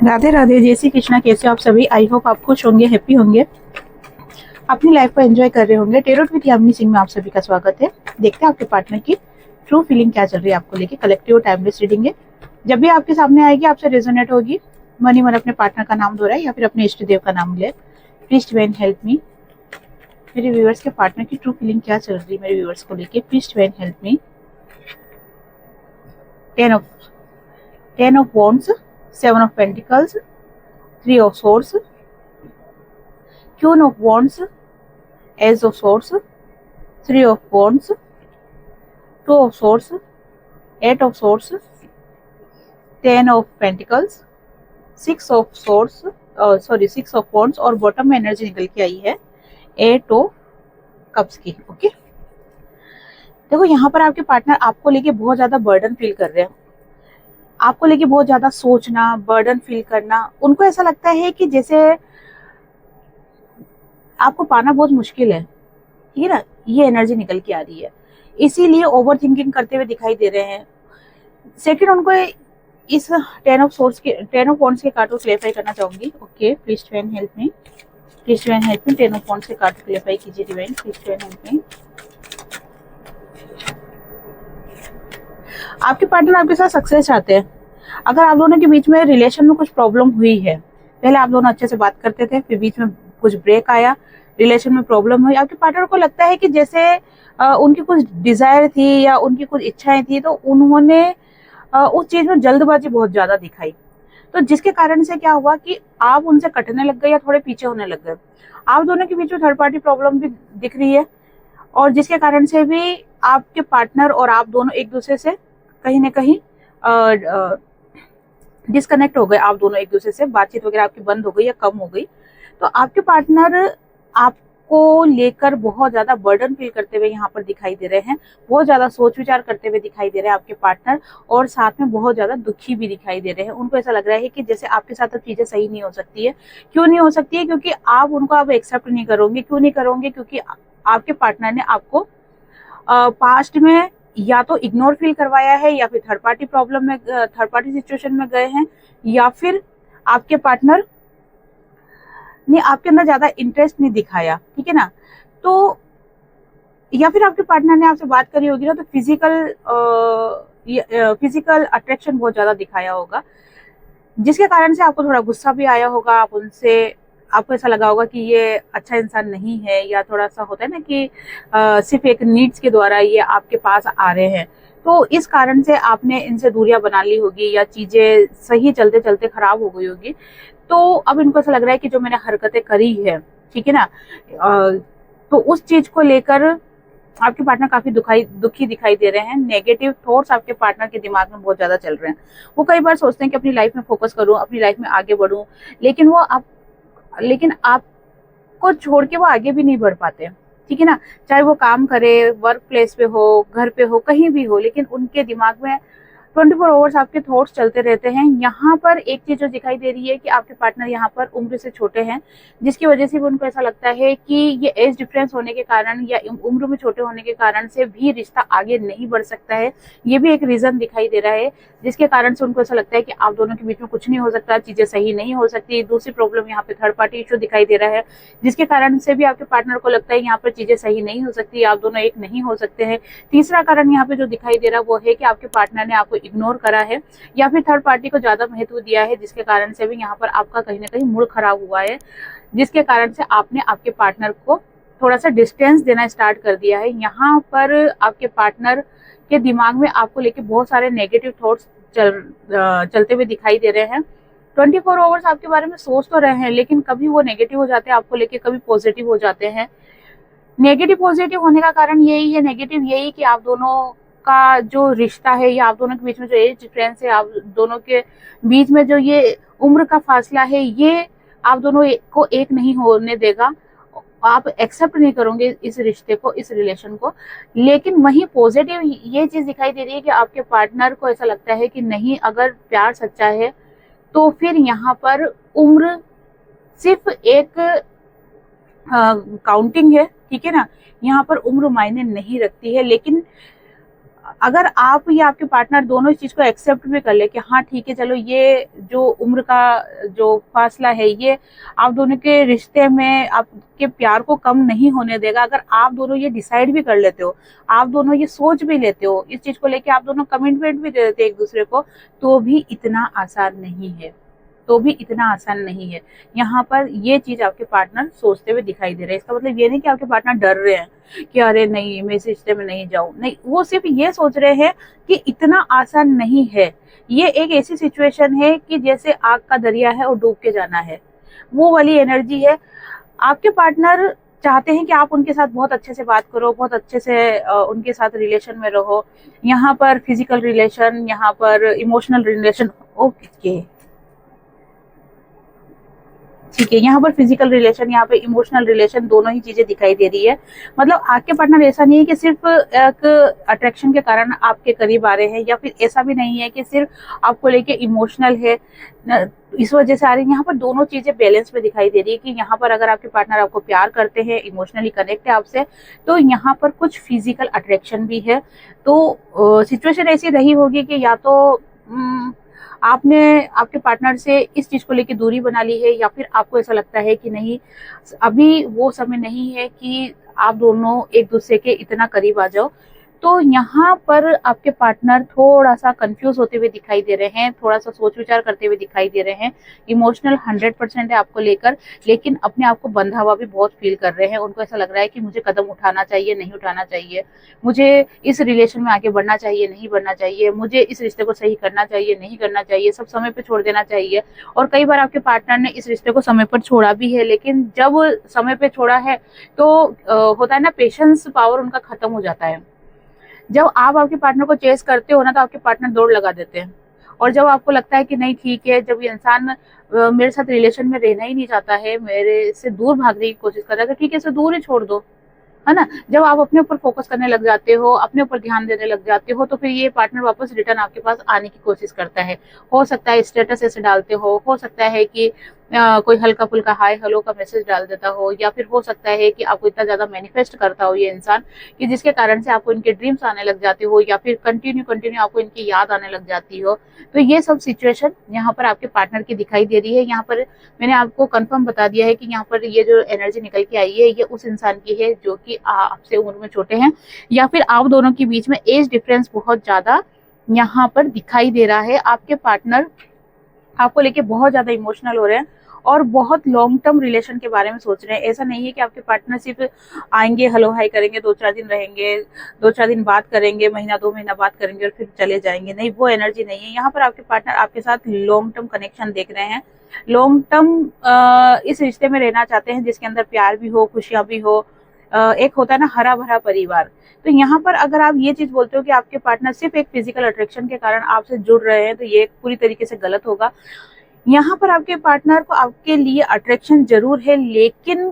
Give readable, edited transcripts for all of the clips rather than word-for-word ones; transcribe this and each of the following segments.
राधे राधे, जय श्री कृष्णा। कैसे हो आप सभी? आई होप आप खुश होंगे, हैप्पी होंगे, अपनी लाइफ को एंजॉय कर रहे होंगे। टेरोट विद यामिनी सिंह में आप सभी का स्वागत है। देखते हैं आपके पार्टनर की ट्रू फीलिंग क्या चल रही है आपको लेके। कलेक्टिव टाइमलेस रीडिंग है, जब भी आपके सामने आएगी आपसे रेजोनेट होगी। मन ही मन अपने पार्टनर का नाम दोहराए या फिर अपने इष्ट देव का नाम ले। प्लीज डिवाइन हेल्प मी। मेरे व्यूअर्स के पार्टनर की ट्रू फीलिंग क्या चल रही है मेरे व्यूअर्स को लेके। Please divine help me. Ten of wands, seven of pentacles, three of swords, queen of wands, ace of swords, three of wands, two of swords, eight of swords, ten of pentacles, six of swords, six of wands और bottom में energy निकल के आई है eight of cups की। Okay, देखो यहाँ पर आपके पार्टनर आपको लेके बहुत ज्यादा बर्डन फील कर रहे हैं। आपको लेके बहुत ज्यादा सोचना, बर्डन फील करना। उनको ऐसा लगता है कि जैसे आपको पाना बहुत मुश्किल है, ठीक है ना। ये एनर्जी निकल के आ रही है, इसीलिए ओवर थिंकिंग करते हुए दिखाई दे रहे हैं। सेकंड, उनको इस टेन ऑफ वॉन्ड्स के कार्ड को क्लेरिफाई करना चाहूंगी। Okay, please divine help me. Please divine help me. Ten of wands के कार्ड को क्लेरिफाई कीजिए डिवाइन। प्लीज डिवाइन हेल्प मी। आपके पार्टनर आपके साथ सक्सेस चाहते हैं। अगर आप दोनों के बीच में रिलेशन में कुछ प्रॉब्लम हुई है, पहले आप दोनों अच्छे से बात करते थे, फिर बीच में कुछ ब्रेक आया, रिलेशन में प्रॉब्लम हुई, आपके पार्टनर को लगता है कि जैसे उनकी कुछ डिजायर थी या उनकी कुछ इच्छाएं थी, तो उन्होंने उस चीज में जल्दबाजी बहुत ज्यादा दिखाई। तो जिसके कारण से क्या हुआ कि आप उनसे कटने लग गए या थोड़े पीछे होने लग गए। आप दोनों के बीच में थर्ड पार्टी प्रॉब्लम भी दिख रही है, और जिसके कारण से भी आपके पार्टनर और आप दोनों एक दूसरे से कहीं ना कहीं डिस्कनेक्ट हो गए। आप दोनों एक दूसरे से बातचीत वगैरह आपकी बंद हो गई या कम हो गई। तो आपके पार्टनर आपको लेकर बहुत ज्यादा बर्डन फील करते हुए यहाँ पर दिखाई दे रहे हैं। बहुत ज्यादा सोच विचार करते हुए दिखाई दे रहे हैं आपके पार्टनर, और साथ में बहुत ज्यादा दुखी भी दिखाई दे रहे हैं। उनको ऐसा लग रहा है कि जैसे आपके साथ अब चीजें सही नहीं हो सकती है। क्यों नहीं हो सकती है? क्योंकि आप उनको अब एक्सेप्ट नहीं करोगे। क्यों नहीं करोगे? क्योंकि आपके पार्टनर ने आपको पास्ट में या तो इग्नोर फील करवाया है, या फिर थर्ड पार्टी प्रॉब्लम में, थर्ड पार्टी सिचुएशन में गए हैं, या फिर आपके पार्टनर ने आपके अंदर ज्यादा इंटरेस्ट नहीं दिखाया, ठीक है ना। तो या फिर आपके पार्टनर ने आपसे बात करी होगी ना, तो फिजिकल अट्रैक्शन बहुत ज्यादा दिखाया होगा, जिसके कारण से आपको थोड़ा गुस्सा भी आया होगा। आपको ऐसा लगा होगा कि ये अच्छा इंसान नहीं है, या थोड़ा सा होता है ना कि सिर्फ एक नीड्स के द्वारा ये आपके पास आ रहे हैं। तो इस कारण से आपने इनसे दूरियां बना ली होगी, या चीजें सही चलते चलते खराब हो गई होगी। तो अब इनको ऐसा लग रहा है कि जो मैंने हरकतें करी है, ठीक है ना, तो उस चीज को लेकर आपके पार्टनर काफी दुखी दिखाई दे रहे हैं। नेगेटिव थॉट्स आपके पार्टनर के दिमाग में बहुत ज्यादा चल रहे हैं। वो कई बार सोचते हैं कि अपनी लाइफ में फोकस करूं, अपनी लाइफ में आगे बढ़ूं, लेकिन आपको छोड़ के वो आगे भी नहीं बढ़ पाते, ठीक है ना। चाहे वो काम करे, वर्क प्लेस पे हो, घर पे हो, कहीं भी हो, लेकिन उनके दिमाग में 24 आवर्स आपके थॉट्स चलते रहते हैं। यहाँ पर एक चीज जो दिखाई दे रही है कि आपके पार्टनर यहाँ पर उम्र से छोटे हैं, जिसकी वजह से भी उनको ऐसा लगता है कि ये एज डिफरेंस होने के कारण या उम्र में छोटे होने के कारण से भी रिश्ता आगे नहीं बढ़ सकता है। ये भी एक रीजन दिखाई दे रहा है, जिसके कारण से उनको ऐसा लगता है कि आप दोनों के बीच में कुछ नहीं हो सकता, चीजें सही नहीं हो सकती। दूसरी प्रॉब्लम यहाँ पे थर्ड पार्टी इशू दिखाई दे रहा है, जिसके कारण से भी आपके पार्टनर को लगता है यहाँ पर चीजें सही नहीं हो सकती, आप दोनों एक नहीं हो सकते हैं। तीसरा कारण यहाँ पे जो दिखाई दे रहा है वो है कि आपके पार्टनर ने आपको इग्नोर करा है, या फिर थर्ड पार्टी को ज्यादा महत्व दिया है, जिसके कारण से भी यहाँ पर आपका कहीं ना कहीं मूड खराब हुआ है, जिसके कारण से आपने आपके पार्टनर को थोड़ा सा डिस्टेंस देना स्टार्ट कर दिया है। यहाँ पर आपके पार्टनर के दिमाग में आपको लेके बहुत सारे नेगेटिव थॉट्स चलते हुए दिखाई दे रहे हैं। 24 आवर्स आपके बारे में सोच तो रहे हैं, लेकिन कभी वो नेगेटिव हो जाते हैं आपको लेके, कभी पॉजिटिव हो जाते हैं। नेगेटिव पॉजिटिव होने का कारण यही है, नेगेटिव यही कि आप दोनों का जो रिश्ता है, या आप दोनों के बीच में जो एज डिफरेंस है, आप दोनों के बीच में जो ये उम्र का फासला है, ये आप दोनों को एक नहीं होने देगा। आप एक्सेप्ट नहीं करोगे इस रिश्ते को, इस रिलेशन को। लेकिन वहीं पॉजिटिव ये चीज दिखाई दे रही है कि आपके पार्टनर को ऐसा लगता है कि नहीं, अगर प्यार सच्चा है तो फिर यहाँ पर उम्र सिर्फ एक काउंटिंग है, ठीक है ना। यहाँ पर उम्र मायने नहीं रखती है, लेकिन अगर आप या आपके पार्टनर दोनों इस चीज को एक्सेप्ट भी कर ले कि हाँ ठीक है, चलो ये जो उम्र का जो फासला है ये आप दोनों के रिश्ते में आपके प्यार को कम नहीं होने देगा, अगर आप दोनों ये डिसाइड भी कर लेते हो, आप दोनों ये सोच भी लेते हो, इस चीज को लेके आप दोनों कमिटमेंट भी दे देते एक दूसरे को, तो भी इतना आसान नहीं है, तो भी इतना आसान नहीं है। यहाँ पर ये चीज आपके पार्टनर सोचते हुए दिखाई दे रहे हैं। इसका मतलब ये नहीं कि आपके पार्टनर डर रहे हैं कि अरे नहीं मैं इस रिश्ते में नहीं जाऊं, नहीं, वो सिर्फ ये सोच रहे हैं कि इतना आसान नहीं है। ये एक ऐसी सिचुएशन है कि जैसे आग का दरिया है और डूब के जाना है, वो वाली एनर्जी है। आपके पार्टनर चाहते हैं कि आप उनके साथ बहुत अच्छे से बात करो, बहुत अच्छे से उनके साथ रिलेशन में रहो। यहाँ पर फिजिकल रिलेशन, यहाँ पर इमोशनल रिलेशन, ओके ठीक है, यहाँ पर फिजिकल रिलेशन, यहाँ पे इमोशनल रिलेशन, दोनों ही चीजें दिखाई दे रही है। मतलब आपके पार्टनर ऐसा नहीं है कि सिर्फ एक अट्रैक्शन के कारण आपके करीब आ रहे हैं, या फिर ऐसा भी नहीं है कि सिर्फ आपको लेके इमोशनल है इस वजह से आ रही है। यहाँ पर दोनों चीजें बैलेंस में दिखाई दे रही है कि यहाँ पर अगर आपके पार्टनर आपको प्यार करते हैं, इमोशनली कनेक्ट है आपसे, तो यहाँ पर कुछ फिजिकल अट्रैक्शन भी है। तो सिचुएशन ऐसी रही होगी कि या तो आपने आपके पार्टनर से इस चीज को लेकर दूरी बना ली है, या फिर आपको ऐसा लगता है कि नहीं अभी वो समय नहीं है कि आप दोनों एक दूसरे के इतना करीब आ जाओ। तो यहाँ पर आपके पार्टनर थोड़ा सा कंफ्यूज होते हुए दिखाई दे रहे हैं, थोड़ा सा सोच विचार करते हुए दिखाई दे रहे हैं। इमोशनल 100% है आपको लेकर, लेकिन अपने आप को बंधा हुआ भी बहुत फील कर रहे हैं। उनको ऐसा लग रहा है कि मुझे कदम उठाना चाहिए, नहीं उठाना चाहिए, मुझे इस रिलेशन में आगे बढ़ना चाहिए, नहीं बढ़ना चाहिए, मुझे इस रिश्ते को सही करना चाहिए, नहीं करना चाहिए, सब समय पर छोड़ देना चाहिए। और कई बार आपके पार्टनर ने इस रिश्ते को समय पर छोड़ा भी है, लेकिन जब समय पर छोड़ा है तो होता है ना, पेशेंस पावर उनका खत्म हो जाता है। जब आप आपके पार्टनर को चेस करते हो ना, तो आपके पार्टनर दौड़ लगा देते हैं। और जब आपको लगता है कि नहीं ठीक है, जब ये इंसान मेरे साथ रिलेशन में रहना ही नहीं चाहता है, मेरे से दूर भागने की कोशिश कर रहा है, तो ठीक है इसे दूर ही छोड़ दो, है ना। जब आप अपने ऊपर फोकस करने लग जाते हो, अपने ऊपर ध्यान देने लग जाते हो, तो फिर ये पार्टनर वापस रिटर्न आपके पास आने की कोशिश करता है। हो सकता है स्टेटस ऐसे डालते हो सकता है कि कोई हल्का फुल्का हाय हेलो का मैसेज डाल देता हो, या फिर हो सकता है कि आपको इतना ज्यादा मैनिफेस्ट करता हो ये इंसान कि जिसके कारण से आपको इनके ड्रीम्स आने लग जाते हो, या फिर कंटिन्यू आपको इनकी याद आने लग जाती हो। तो ये सब सिचुएशन यहाँ पर आपके पार्टनर की दिखाई दे रही है। यहाँ पर मैंने आपको कंफर्म बता दिया है कि यहाँ पर ये जो एनर्जी निकल के आई है ये उस इंसान की है जो कि आपसे उम्र में छोटे हैं, या फिर आप दोनों के बीच में एज डिफरेंस बहुत ज्यादा यहाँ पर दिखाई दे रहा है। आपके पार्टनर आपको लेके बहुत ज्यादा इमोशनल हो रहे हैं और बहुत लॉन्ग टर्म रिलेशन के बारे में सोच रहे हैं। ऐसा नहीं है कि आपके पार्टनर सिर्फ आएंगे, हेलो हाई करेंगे, 2-4 दिन रहेंगे, 2-4 दिन बात करेंगे, महीना 2 महीना बात करेंगे और फिर चले जाएंगे, नहीं, वो एनर्जी नहीं है। यहाँ पर आपके पार्टनर आपके साथ लॉन्ग टर्म कनेक्शन देख रहे हैं, लॉन्ग टर्म इस रिश्ते में रहना चाहते हैं जिसके अंदर प्यार भी हो, खुशियां भी हो, एक होता है ना हरा भरा परिवार। तो यहाँ पर अगर आप ये चीज बोलते हो कि आपके पार्टनर सिर्फ एक फिजिकल अट्रैक्शन के कारण आपसे जुड़ रहे हैं, तो ये पूरी तरीके से गलत होगा। यहाँ पर आपके पार्टनर को आपके लिए अट्रैक्शन जरूर है, लेकिन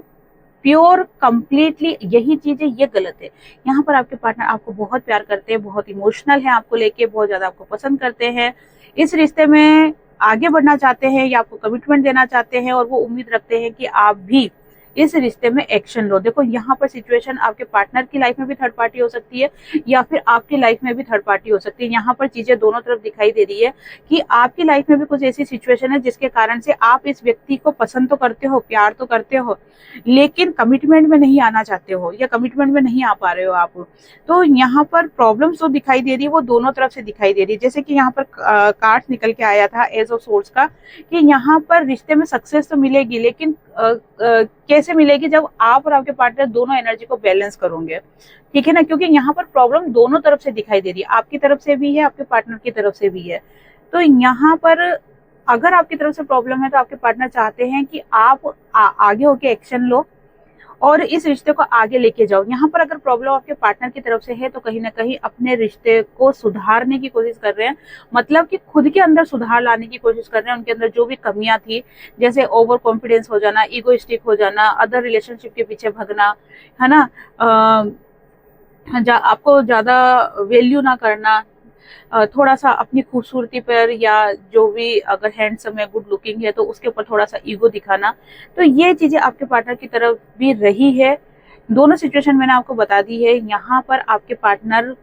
प्योर कंप्लीटली यही चीज है, ये गलत है। यहाँ पर आपके पार्टनर आपको बहुत प्यार करते हैं, बहुत इमोशनल है आपको लेके, बहुत ज्यादा आपको पसंद करते हैं, इस रिश्ते में आगे बढ़ना चाहते हैं या आपको कमिटमेंट देना चाहते हैं, और वो उम्मीद रखते हैं कि आप भी इस रिश्ते में एक्शन लो। देखो यहाँ पर सिचुएशन आपके पार्टनर की लाइफ में भी थर्ड पार्टी हो सकती है, या फिर आपकी लाइफ में भी थर्ड पार्टी हो सकती है। यहाँ पर चीजें दोनों तरफ दिखाई दे रही है कि आपकी लाइफ में भी कुछ ऐसी सिचुएशन है जिसके कारण से आप इस व्यक्ति को पसंद तो करते हो, प्यार तो करते हो, लेकिन कमिटमेंट में नहीं आना चाहते हो, या कमिटमेंट में नहीं आ पा रहे हो आप। तो यहाँ पर प्रॉब्लम्स जो दिखाई दे रही है वो दोनों तरफ से दिखाई दे रही है। जैसे कि यहाँ पर कार्ड निकल के आया था एज ऑफ सोर्स का, कि यहाँ पर रिश्ते में सक्सेस तो मिलेगी, लेकिन कैसे मिलेगी, जब आप और आपके पार्टनर दोनों एनर्जी को बैलेंस करोगे, ठीक है ना। क्योंकि यहाँ पर प्रॉब्लम दोनों तरफ से दिखाई दे रही है, आपकी तरफ से भी है, आपके पार्टनर की तरफ से भी है। तो यहाँ पर अगर आपकी तरफ से प्रॉब्लम है तो आपके पार्टनर चाहते हैं कि आप आगे होके एक्शन लो और इस रिश्ते को आगे लेके जाओ। यहाँ पर अगर प्रॉब्लम आपके पार्टनर की तरफ से है तो कहीं ना कहीं अपने रिश्ते को सुधारने की कोशिश कर रहे हैं, मतलब कि खुद के अंदर सुधार लाने की कोशिश कर रहे हैं। उनके अंदर जो भी कमियां थी, जैसे ओवर कॉन्फिडेंस हो जाना, ईगोइस्टिक हो जाना, अदर रिलेशनशिप के पीछे भगना, है ना, आपको ज्यादा वैल्यू ना करना, थोड़ा सा अपनी खूबसूरती पर, या जो भी अगर हैंडसम है, गुड लुकिंग है, तो उसके ऊपर थोड़ा सा ईगो दिखाना, तो ये चीजें आपके पार्टनर की तरफ भी रही है। दोनों सिचुएशन मैंने आपको बता दी है। यहाँ पर आपके पार्टनर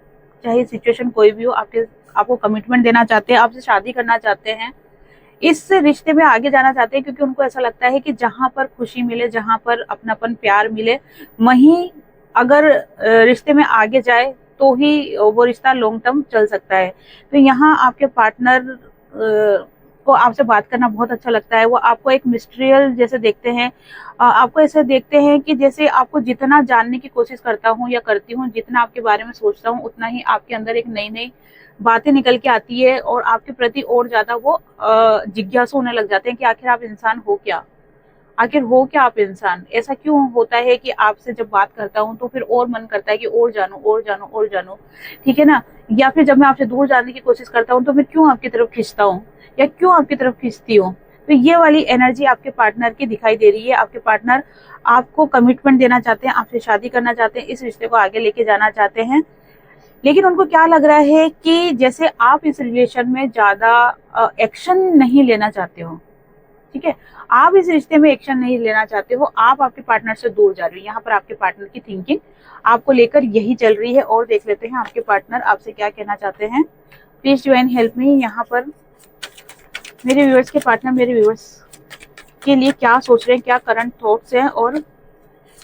चाहे सिचुएशन कोई भी हो, आपको कमिटमेंट देना चाहते हैं, आपसे शादी करना चाहते हैं, इस रिश्ते में आगे जाना चाहते हैं, क्योंकि उनको ऐसा लगता है कि जहां पर खुशी मिले, जहां पर अपनापन प्यार मिले, वहीं अगर रिश्ते में आगे जाए तो ही वो रिश्ता लॉन्ग टर्म चल सकता है। तो यहाँ आपके पार्टनर को आपसे बात करना बहुत अच्छा लगता है। वो आपको एक मिस्ट्रियल जैसे देखते हैं, आपको ऐसे देखते हैं कि जैसे आपको जितना जानने की कोशिश करता हूँ या करती हूँ, जितना आपके बारे में सोचता हूँ, उतना ही आपके अंदर एक नई नई बातें निकल के आती है और आपके प्रति और ज्यादा वो जिज्ञासु होने लग जाते हैं कि आखिर आप इंसान हो क्या, आखिर हो क्या आप इंसान। ऐसा क्यों होता है कि आपसे जब बात करता हूँ तो फिर और मन करता है कि और जानूं और जानूं और जानूं, ठीक है ना। या फिर जब मैं आपसे दूर जाने की कोशिश करता हूँ तो मैं क्यों आपकी तरफ खींचता हूँ या क्यों आपकी तरफ खींचती हूँ। तो ये वाली एनर्जी आपके पार्टनर की दिखाई दे रही है। आपके पार्टनर आपको कमिटमेंट देना चाहते हैं, आपसे शादी करना चाहते हैं, इस रिश्ते को आगे लेके जाना चाहते हैं, लेकिन उनको क्या लग रहा है कि जैसे आप इस रिलेशन में ज्यादा एक्शन नहीं लेना चाहते हो, ठीक है, आप इस रिश्ते में एक्शन नहीं लेना चाहते हो, आप आपके पार्टनर से दूर जा रहे हो। यहाँ पर आपके पार्टनर की थिंकिंग आपको लेकर यही चल रही है। और देख लेते हैं आपके पार्टनर आपसे क्या कहना चाहते हैं। Please join help me. यहाँ पर मेरे व्यूअर्स के पार्टनर मेरे व्यूअर्स के लिए क्या सोच रहे हैं, क्या करंट थॉट्स हैं और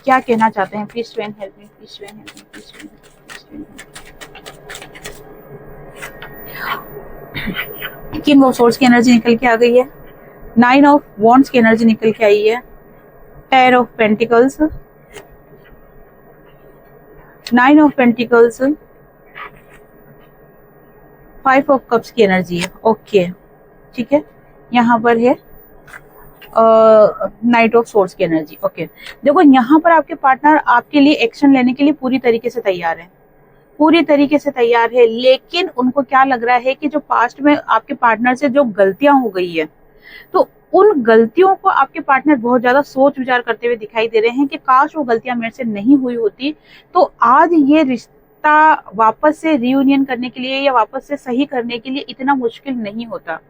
क्या कहना चाहते हैं। Please join help me, please join help me, please join help me. King of source की एनर्जी निकल के आ गई है, 9 ऑफ वॉन्ड्स की एनर्जी निकल के आई है, 10 of pentacles, 9 of pentacles, 5 of cups की एनर्जी है। ओके, ठीक है, यहाँ पर है नाइट ऑफ सोर्स की एनर्जी। ओके, देखो यहाँ पर आपके पार्टनर आपके लिए एक्शन लेने के लिए पूरी तरीके से तैयार है, पूरी तरीके से तैयार है, लेकिन उनको क्या लग रहा है कि जो पास्ट में आपके पार्टनर से जो गलतियां हो गई है, तो उन गलतियों को आपके पार्टनर बहुत ज्यादा सोच विचार करते हुए दिखाई दे रहे हैं कि काश वो गलतियां मेरे से नहीं हुई होती तो आज ये रिश्ता वापस से रियूनियन करने के लिए या वापस से सही करने के लिए इतना मुश्किल नहीं होता,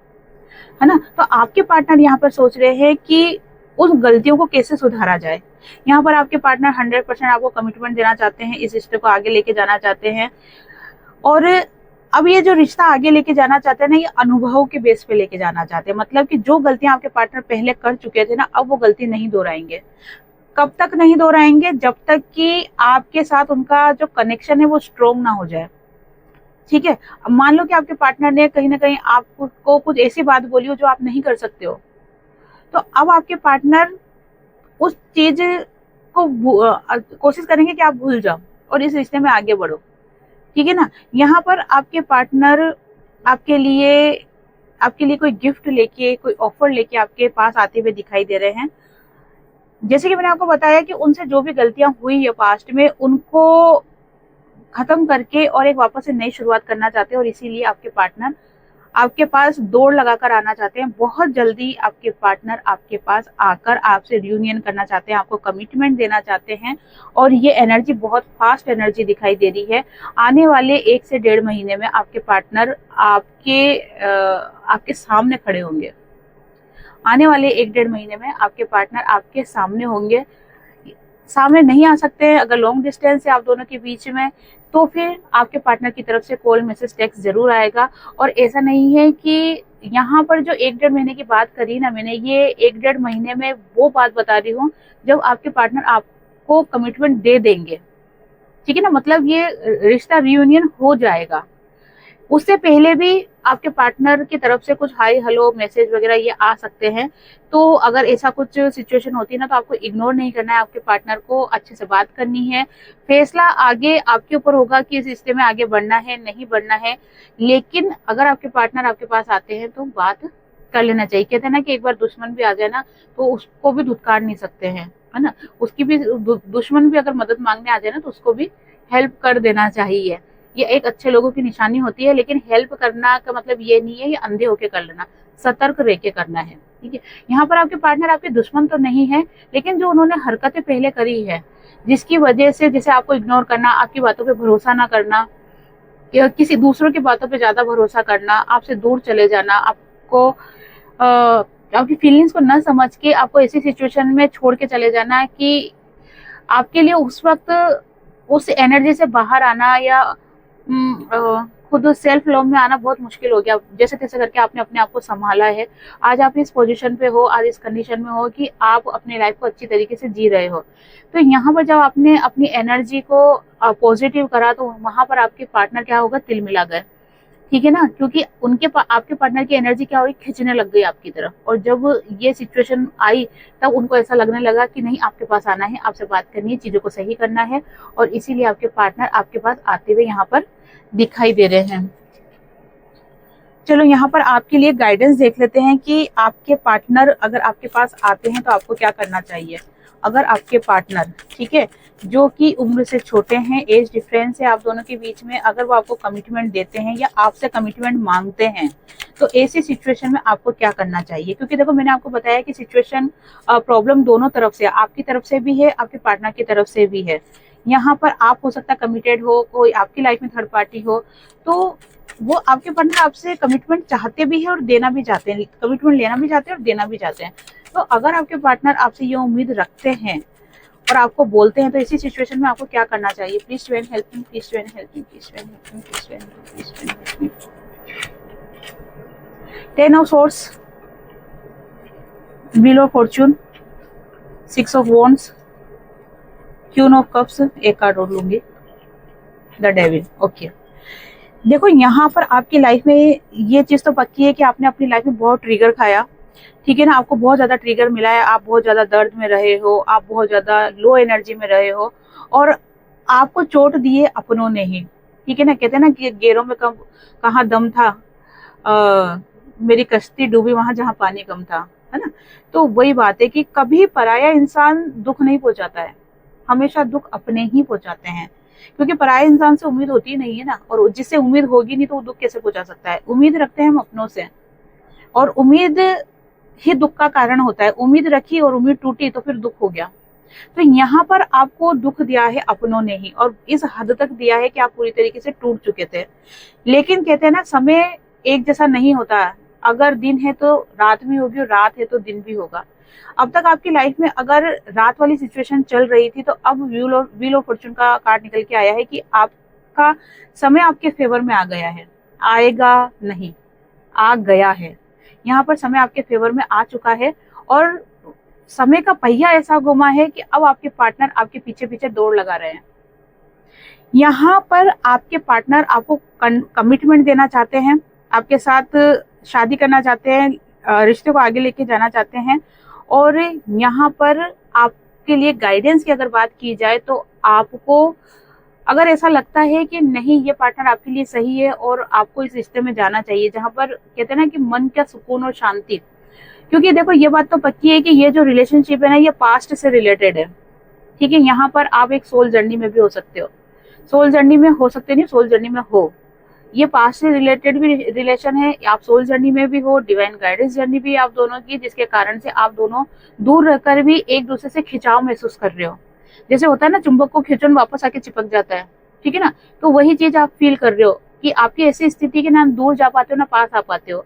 है ना। तो आपके पार्टनर यहाँ पर सोच रहे हैं कि उस गलतियों को कैसे सुधारा जाए। यहाँ पर आपके पार्टनर 100% आपको कमिटमेंट देना चाहते हैं, इस रिश्ते को आगे लेके जाना चाहते हैं। और अब ये जो रिश्ता आगे लेके जाना चाहते हैं ना, ये अनुभव के बेस पे लेके जाना चाहते हैं। मतलब कि जो गलतियां आपके पार्टनर पहले कर चुके थे ना, अब वो गलती नहीं दोहराएंगे। कब तक नहीं दोहराएंगे? जब तक कि आपके साथ उनका जो कनेक्शन है वो स्ट्रोंग ना हो जाए, ठीक है। अब मान लो कि आपके पार्टनर ने कहीं ना कहीं आपको कुछ ऐसी बात बोली हो जो आप नहीं कर सकते हो, तो अब आपके पार्टनर उस चीज को कोशिश करेंगे कि आप भूल जाओ और इस रिश्ते में आगे बढ़ो, ठीक है ना। यहाँ पर आपके पार्टनर आपके लिए कोई गिफ्ट लेके, कोई ऑफर लेके आपके पास आते हुए दिखाई दे रहे हैं। जैसे कि मैंने आपको बताया कि उनसे जो भी गलतियां हुई है पास्ट में, उनको खत्म करके और एक वापस से नई शुरुआत करना चाहते हैं, और इसीलिए आपके पार्टनर आपके पास दौड़ लगाकर आना चाहते हैं। बहुत जल्दी आपके पार्टनर आपके पास आकर आपसे रियूनियन करना चाहते हैं, आपको कमिटमेंट देना चाहते हैं, और ये एनर्जी बहुत फास्ट एनर्जी दिखाई दे रही है। आने वाले 1 से 1.5 महीने में आपके पार्टनर आपके सामने खड़े होंगे। आने वाले 1-1.5 महीने में आपके पार्टनर आपके सामने होंगे। सामने नहीं आ सकते हैं अगर लॉन्ग डिस्टेंस है आप दोनों के बीच में, तो फिर आपके पार्टनर की तरफ से कॉल, मैसेज, टेक्स्ट जरूर आएगा। और ऐसा नहीं है कि यहाँ पर जो 1-1.5 महीने की बात करी ना मैंने, ये 1-1.5 महीने में वो बात बता रही हूँ जब आपके पार्टनर आपको कमिटमेंट दे देंगे, ठीक है ना। मतलब ये रिश्ता रियूनियन हो जाएगा। उससे पहले भी आपके पार्टनर की तरफ से कुछ हाई हेलो मैसेज वगैरह ये आ सकते हैं। तो अगर ऐसा कुछ सिचुएशन होती है ना, तो आपको इग्नोर नहीं करना है, आपके पार्टनर को अच्छे से बात करनी है। फैसला आगे आपके ऊपर होगा कि इस रिश्ते में आगे बढ़ना है नहीं बढ़ना है, लेकिन अगर आपके पार्टनर आपके पास आते हैं तो बात कर लेना चाहिए। कहते हैं ना कि एक बार दुश्मन भी आ जाए ना तो उसको भी धुतकार नहीं सकते हैं, है ना। उसकी भी दुश्मन भी अगर मदद मांगने आ जाए ना तो उसको भी हेल्प कर देना चाहिए। ये एक अच्छे लोगों की निशानी होती है। लेकिन हेल्प करना का मतलब ये नहीं है ये अंधे होके कर लेना, सतर्क रह के करना है, ठीक है। यहाँ पर आपके पार्टनर आपके दुश्मन तो नहीं है, लेकिन जो उन्होंने हरकतें पहले करी है जिसकी वजह से, जैसे आपको इग्नोर करना, आपकी बातों पे भरोसा ना करना, या किसी दूसरों की बातों पे ज्यादा भरोसा करना, आपसे दूर चले जाना, आपको आपकी फीलिंग्स को न समझ के आपको ऐसी सिचुएशन में छोड़ के चले जाना कि आपके लिए उस वक्त उस एनर्जी से बाहर आना या खुद सेल्फ लव में आना बहुत मुश्किल हो गया। जैसे तैसे करके आपने अपने आप को संभाला है, आज आप इस पोजीशन पे हो, आज इस कंडीशन में हो कि आप अपने लाइफ को अच्छी तरीके से जी रहे हो। तो यहाँ पर जब आपने अपनी एनर्जी को पॉजिटिव करा, तो वहां पर आपके पार्टनर क्या होगा, तिल मिला गए, ठीक है ना, क्योंकि आपके पार्टनर की एनर्जी क्या हुई, खींचने लग गई आपकी तरफ। और जब ये सिचुएशन आई, तब उनको ऐसा लगने लगा कि नहीं, आपके पास आना है, आपसे बात करनी है, चीजों को सही करना है, और इसीलिए आपके पार्टनर आपके पास आते हुए यहाँ पर दिखाई दे रहे हैं। चलो यहाँ पर आपके लिए गाइडेंस देख लेते हैं कि आपके पार्टनर अगर आपके पास आते हैं तो आपको क्या करना चाहिए। अगर आपके पार्टनर, ठीक है, जो कि उम्र से छोटे हैं, एज डिफरेंस है आप दोनों के बीच में, अगर वो आपको कमिटमेंट देते हैं या आपसे कमिटमेंट मांगते हैं, तो ऐसी सिचुएशन में आपको क्या करना चाहिए। क्योंकि देखो, मैंने आपको बताया कि सिचुएशन प्रॉब्लम दोनों तरफ से, आपकी तरफ से भी है, आपके पार्टनर की तरफ से भी है। यहाँ पर आप हो सकता है कमिटेड हो, कोई आपकी लाइफ में थर्ड पार्टी हो, तो वो आपके पार्टनर आपसे कमिटमेंट चाहते भी है और देना भी चाहते हैं, कमिटमेंट लेना भी चाहते हैं और देना भी चाहते हैं। तो अगर आपके पार्टनर आपसे ये उम्मीद रखते हैं और आपको बोलते हैं, तो इसी सिचुएशन में आपको क्या करना चाहिए। Please Twain help me, please Twain help me, please Twain help me, please Twain help me. 10 of swords, wheel of Fortune, 6 of wands, queen of cups, एक कार्ड और लूंगी, द डेविल। ओके, देखो यहाँ पर आपकी लाइफ में ये चीज तो पक्की है कि आपने अपनी लाइफ में बहुत ट्रिगर खाया, ठीक है ना, आपको बहुत ज्यादा ट्रिगर मिला है, आप बहुत ज्यादा दर्द में रहे हो, आप बहुत ज्यादा लो एनर्जी में रहे हो, और आपको चोट दिए अपनों ने ही, ठीक है ना। कहते हैं ना कि गैरों में कहाँ दम था, मेरी कश्ती डूबी वहां जहाँ पानी कम था, है ना। तो वही बात है कि कभी पराया इंसान दुख नहीं पहुंचाता है, हमेशा दुख अपने ही पहुंचाते हैं, क्योंकि पराये इंसान से उम्मीद होती नहीं है ना, और जिससे उम्मीद होगी नहीं तो वो दुख कैसे पहुंचा सकता है। उम्मीद रखते हैं हम अपनों से, और उम्मीद ही दुख का कारण होता है। उम्मीद रखी और उम्मीद टूटी तो फिर दुख हो गया। तो यहाँ पर आपको दुख दिया है अपनों ने ही, और इस हद तक दिया है कि आप पूरी तरीके से टूट चुके थे। लेकिन कहते हैं ना, समय एक जैसा नहीं होता, अगर दिन है तो रात भी होगी और रात है तो दिन भी होगा। अब तक आपकी लाइफ में अगर रात वाली सिचुएशन चल रही थी, तो अब व्हील ऑफ फॉर्चून का कार्ड निकल के आया है कि आपका समय आपके फेवर में आ गया है। आएगा नहीं, आ गया है। यहाँ पर समय आपके फेवर में आ चुका है, और समय का पहिया ऐसा घुमा है कि अब आपके पार्टनर आपके पीछे पीछे दौड़ लगा रहे हैं। यहाँ पर आपके पार्टनर आपको कमिटमेंट देना चाहते हैं, आपके साथ शादी करना चाहते हैं, रिश्ते को आगे लेके जाना चाहते हैं। और यहाँ पर आपके लिए गाइडेंस की अगर बात की जाए, तो आपको अगर ऐसा लगता है कि नहीं, ये पार्टनर आपके लिए सही है और आपको इस रिश्ते में जाना चाहिए, जहां पर कहते हैं ना कि मन का सुकून और शांति। क्योंकि देखो, ये बात तो पक्की है कि ये जो रिलेशनशिप है ना, ये पास्ट से रिलेटेड है, ठीक है। यहाँ पर आप एक सोल जर्नी में भी हो सकते हो, सोल जर्नी में हो सकते नहीं, सोल जर्नी में हो। ये पास्ट से रिलेटेड भी रिलेशन है, आप सोल जर्नी में भी हो, डिवाइन गाइडेंस जर्नी भी आप दोनों की, जिसके कारण से आप दोनों दूर रहकर भी एक दूसरे से खिंचाव महसूस कर रहे हो। जैसे होता है ना, चुंबक को खींचो वापस आके चिपक जाता है, ठीक है ना। तो वही चीज आप फील कर रहे हो कि आपकी ऐसी स्थिति के ना दूर जा पाते हो ना पास आ पाते हो।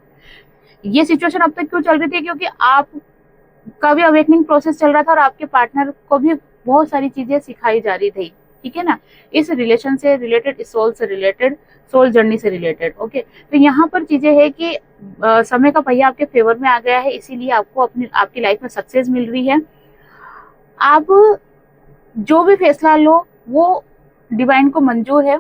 ये सिचुएशन अब तक क्यों चल रही थी, क्योंकि आपका भी अवेकनिंग प्रोसेस चल रहा था और आपके पार्टनर को भी बहुत सारी चीजें सिखाई जा रही थी, ठीक है ना। इस रिलेशन से रिलेटेड, इस सोल से रिलेटेड, सोल जर्नी से रिलेटेड। ओके, तो यहाँ पर चीजें है कि समय का पहिया आपके फेवर में आ गया है, इसीलिए आपको आपकी लाइफ में सक्सेस मिल रही है। आप जो भी फैसला लो वो डिवाइन को मंजूर है,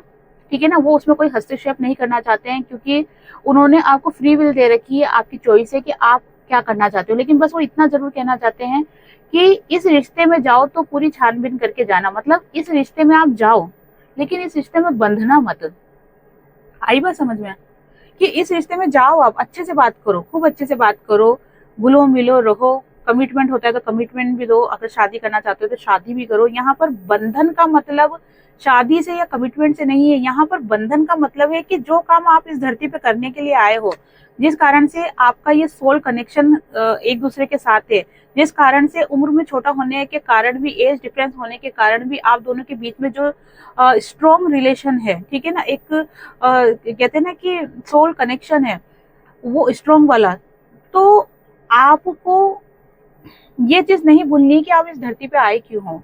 ठीक है ना। वो उसमें कोई हस्तक्षेप नहीं करना चाहते हैं, क्योंकि उन्होंने आपको फ्री विल दे रखी है, आपकी चॉइस है कि आप क्या करना चाहते हो। लेकिन बस वो इतना जरूर कहना चाहते हैं कि इस रिश्ते में जाओ तो पूरी छानबीन करके जाना। मतलब इस रिश्ते में आप जाओ, लेकिन इस रिश्ते में बंधना मत। आई बात समझ में, कि इस रिश्ते में जाओ, आप अच्छे से बात करो, खूब अच्छे से बात करो, घुलो मिलो रहो। कमिटमेंट होता है तो कमिटमेंट भी दो, अगर शादी करना चाहते हो तो शादी भी करो। यहाँ पर बंधन का मतलब शादी से या कमिटमेंट से नहीं है। यहाँ पर बंधन का मतलब है कि जो काम आप इस धरती पे करने के लिए आए हो, जिस कारण से आपका ये सोल कनेक्शन एक दूसरे के साथ है, जिस कारण से उम्र में छोटा होने के कारण भी, एज डिफरेंस होने के कारण भी आप दोनों के बीच में जो स्ट्रॉन्ग रिलेशन है, ठीक है ना, एक कहते हैं ना कि सोल कनेक्शन है वो स्ट्रॉन्ग वाला। तो आपको ये चीज नहीं भूलनी कि आप इस धरती पे आए क्यों हो।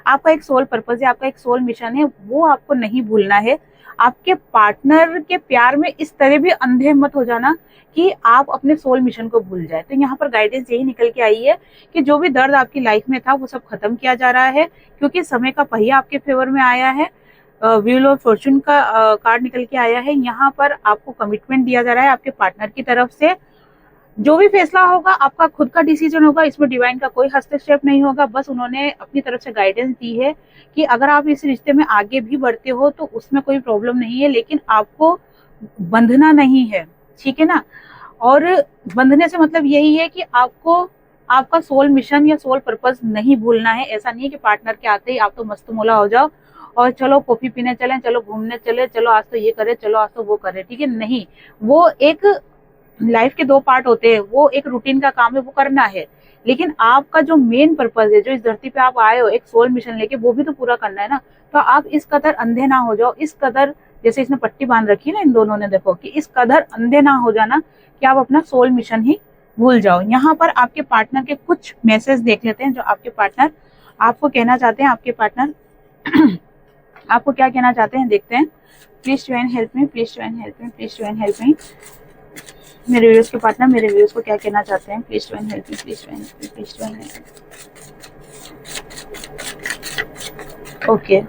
आपका एक सोल पर्पस है, आपका एक सोल मिशन है, वो आपको नहीं भूलना है। आपके पार्टनर के प्यार में इस तरह भी अंधे मत हो जाना कि आप अपने सोल मिशन को भूल जाए। तो यहाँ पर गाइडेंस यही निकल के आई है कि जो भी दर्द आपकी लाइफ में था वो सब खत्म किया जा रहा है, क्योंकि समय का पहिया आपके फेवर में आया है। व्हील ऑफ फॉर्चून का कार्ड निकल के आया है। यहाँ पर आपको कमिटमेंट दिया जा रहा है आपके पार्टनर की तरफ से। जो भी फैसला होगा आपका खुद का डिसीजन होगा, इसमें डिवाइन का कोई हस्तक्षेप नहीं होगा। बस उन्होंने अपनी तरफ से गाइडेंस दी है कि अगर आप इस रिश्ते में आगे भी बढ़ते हो तो उसमें कोई प्रॉब्लम नहीं है, लेकिन आपको बंधना नहीं है, ठीक है ना। और बंधने से मतलब यही है कि आपको आपका सोल मिशन या सोल पर्पस नहीं भूलना है। ऐसा नहीं है कि पार्टनर के आते ही आप तो मस्त मोला हो जाओ और चलो कॉफी पीने चलें, चलो घूमने चले, चलो आज तो ये करे, चलो आज तो वो करे, ठीक है। नहीं, वो एक लाइफ के 2 पार्ट होते हैं, वो एक रूटीन का काम है, वो करना है। लेकिन आपका जो मेन पर्पस है, जो इस धरती पे आप आए हो एक सोल मिशन लेके, वो भी तो पूरा करना है ना। तो आप इस कदर अंधे ना हो जाओ, इस कदर, जैसे इसने पट्टी बांध रखी है ना इन दोनों ने, देखो कि इस कदर अंधे ना हो जाना कि आप अपना सोल मिशन ही भूल जाओ। यहाँ पर आपके पार्टनर के कुछ मैसेज देख लेते हैं जो आपके पार्टनर आपको कहना चाहते हैं। आपके पार्टनर आपको क्या कहना चाहते हैं, देखते हैं। Please divine help me, please divine help me, please divine help मी। मेरे व्यूअर्स के पार्टनर मेरे व्यूअर्स को क्या कहना चाहते हैं, please divine help me, please divine help me, please divine help me. Okay,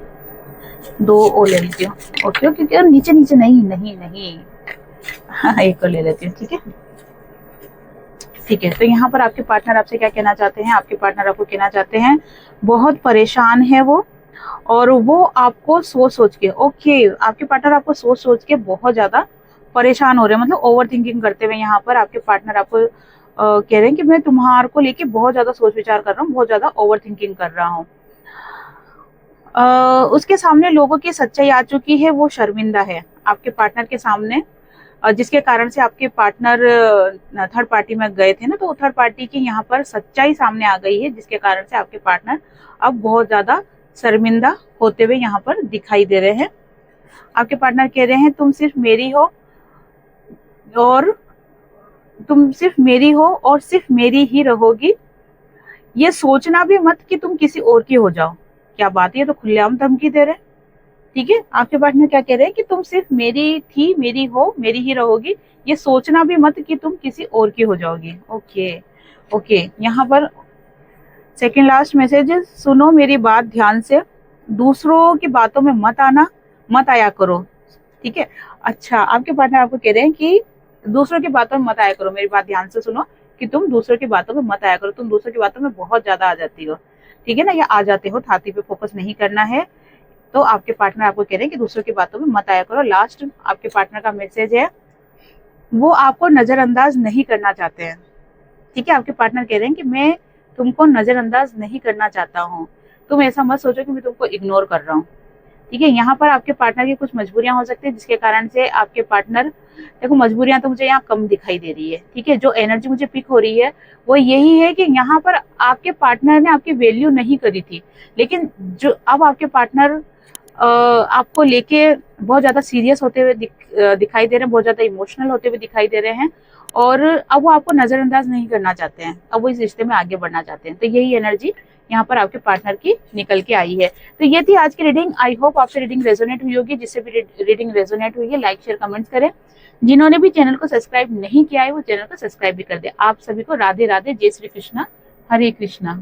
2 और ले लेती हूँ। ओके, क्योंकि नीचे नीचे नहीं नहीं नहीं, हाँ, एक और ले लेती हूँ, ठीक है ठीक है। तो यहाँ पर आपके पार्टनर आपसे क्या कहना चाहते हैं, आपके पार्टनर आपको कहना चाहते हैं बहुत परेशान है वो, और वो आपको सोच सोच के, ओके, आपके पार्टनर आपको सोच सोच के बहुत ज्यादा परेशान हो रहे हैं, मतलब ओवर थिंकिंग करते हुए। यहाँ पर आपके पार्टनर आपको कह रहे हैं कि मैं तुम्हारे को लेके बहुत ज्यादा सोच विचार कर रहा हूँ, बहुत ज्यादा ओवर थिंकिंग कर रहा हूँ। उसके सामने लोगों की सच्चाई आ चुकी है, वो शर्मिंदा है आपके पार्टनर के सामने, जिसके कारण से आपके पार्टनर थर्ड पार्टी में गए थे ना, तो थर्ड पार्टी की यहाँ पर सच्चाई सामने आ गई है, जिसके कारण से आपके पार्टनर अब बहुत ज्यादा शर्मिंदा होते हुए यहाँ पर दिखाई दे रहे हैं। आपके पार्टनर कह रहे हैं तुम सिर्फ मेरी हो, और तुम सिर्फ मेरी हो और सिर्फ मेरी ही रहोगी। ये सोचना भी मत कि तुम किसी और की हो जाओ। क्या बात है, तो खुलेआम धमकी दे रहे हैं, ठीक है। आपके पार्टनर क्या कह रहे हैं कि तुम सिर्फ मेरी थी, मेरी हो, मेरी ही रहोगी। ये सोचना भी मत कि तुम किसी और की हो जाओगी। ओके ओके, यहाँ पर सेकंड लास्ट मैसेज, सुनो मेरी बात ध्यान से, दूसरों की बातों में मत आया करो, ठीक है। अच्छा, आपके पार्टनर आपको कह रहे हैं कि दूसरों की बातों में मत आया करो, मेरी बात ध्यान से सुनो कि तुम दूसरों की बातों में मत आया करो। तुम दूसरों की बातों में बहुत ज्यादा आ जाती हो, ठीक है ना, या आ जाते हो। छाती पे फोकस नहीं करना है। तो आपके पार्टनर आपको कह रहे हैं कि दूसरों की बातों में मत आया करो। लास्ट आपके पार्टनर का मैसेज है, वो आपको नजरअंदाज नहीं करना चाहते हैं, ठीक है। आपके पार्टनर कह रहे हैं कि मैं तुमको नजरअंदाज नहीं करना चाहता हूँ, तुम ऐसा मत सोचो कि मैं तुमको इग्नोर कर रहा हूँ, ठीक है। यहाँ पर आपके पार्टनर की कुछ मजबूरियां हो सकती है, जिसके कारण से आपके पार्टनर, देखो मजबूरियां तो मुझे यहाँ कम दिखाई दे रही है, ठीक है। जो एनर्जी मुझे पिक हो रही है वो यही है कि यहाँ पर आपके पार्टनर ने आपकी वैल्यू नहीं करी थी, लेकिन जो अब आपके पार्टनर आपको लेके बहुत ज्यादा सीरियस होते हुए दिखाई दे रहे हैं, बहुत ज्यादा इमोशनल होते हुए दिखाई दे रहे हैं, और अब वो आपको नजरअंदाज नहीं करना चाहते हैं, अब वो इस रिश्ते में आगे बढ़ना चाहते हैं। तो यही एनर्जी यहाँ पर आपके पार्टनर की निकल के आई है। तो ये थी आज की रीडिंग। आई होप आपसे रीडिंग रेजोनेट हुई होगी। जिससे भी रीडिंग रेजोनेट हुई है, लाइक शेयर कमेंट्स करें। जिन्होंने भी चैनल को सब्सक्राइब नहीं किया है वो चैनल को सब्सक्राइब भी कर दे। आप सभी को राधे राधे, जय श्री कृष्णा, हरे कृष्णा।